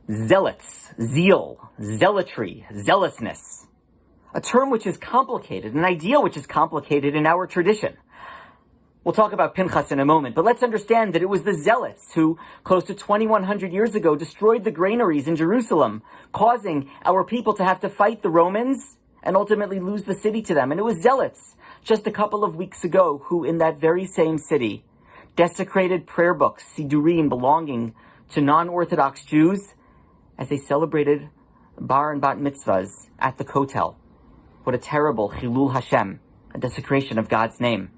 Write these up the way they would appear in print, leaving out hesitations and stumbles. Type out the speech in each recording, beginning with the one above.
Zealots, zeal, zealotry, zealousness. A term which is complicated, an idea which is complicated in our tradition. We'll talk about Pinchas in a moment, but let's understand that it was the zealots who, close to 2,100 years ago, destroyed the granaries in Jerusalem, causing our people to have to fight the Romans and ultimately lose the city to them. And it was zealots, just a couple of weeks ago, who in that very same city desecrated prayer books, sidurim, belonging to non-Orthodox Jews, as they celebrated bar and bat mitzvahs at the Kotel. What a terrible chilul Hashem, a desecration of God's name.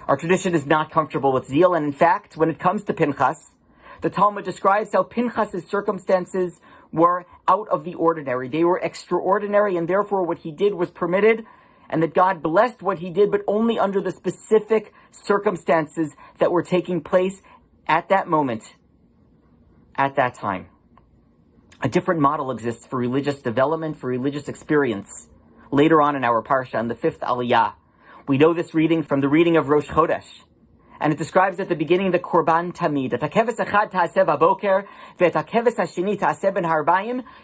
Our tradition is not comfortable with zeal, and in fact, when it comes to Pinchas, the Talmud describes how Pinchas' circumstances were out of the ordinary. They were extraordinary, and therefore what he did was permitted, and that God blessed what he did, but only under the specific circumstances that were taking place at that moment, at that time. A different model exists for religious development, for religious experience. Later on in our Parsha, in the 5th Aliyah, we know this reading from the reading of Rosh Chodesh. And it describes at the beginning the Korban Tamid.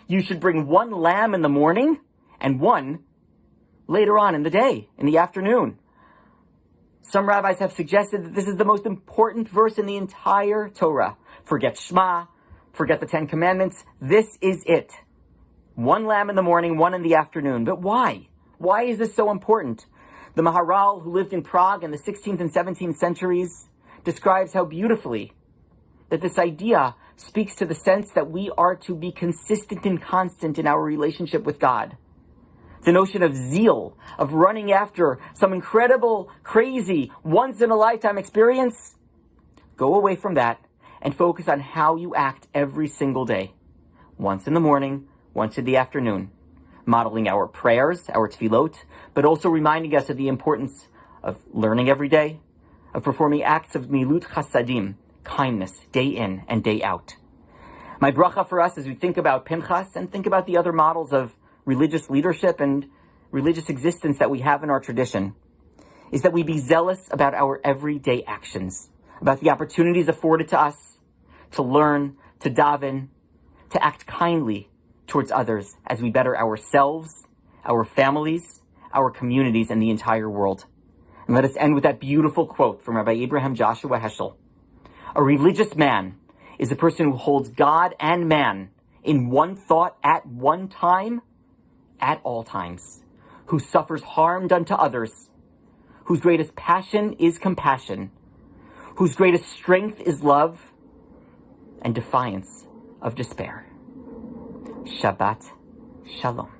You should bring one lamb in the morning and one later on in the day, in the afternoon. Some rabbis have suggested that this is the most important verse in the entire Torah. Forget Shema, forget the Ten Commandments. This is it. One lamb in the morning, one in the afternoon. But why? Why is this so important? The Maharal, who lived in Prague in the 16th and 17th centuries, describes how beautifully that this idea speaks to the sense that we are to be consistent and constant in our relationship with God. The notion of zeal, of running after some incredible, crazy, once-in-a-lifetime experience, go away from that and focus on how you act every single day. Once in the morning, once in the afternoon. Modeling our prayers, our tefillot, but also reminding us of the importance of learning every day, of performing acts of milut chasadim, kindness, day in and day out. My bracha for us as we think about Pinchas and think about the other models of religious leadership and religious existence that we have in our tradition is that we be zealous about our everyday actions, about the opportunities afforded to us to learn, to daven, to act kindly towards others as we better ourselves, our families, our communities, and the entire world. And let us end with that beautiful quote from Rabbi Abraham Joshua Heschel. A religious man is a person who holds God and man in one thought at one time, at all times, who suffers harm done to others, whose greatest passion is compassion, whose greatest strength is love, and defiance of despair. Shabbat Shalom.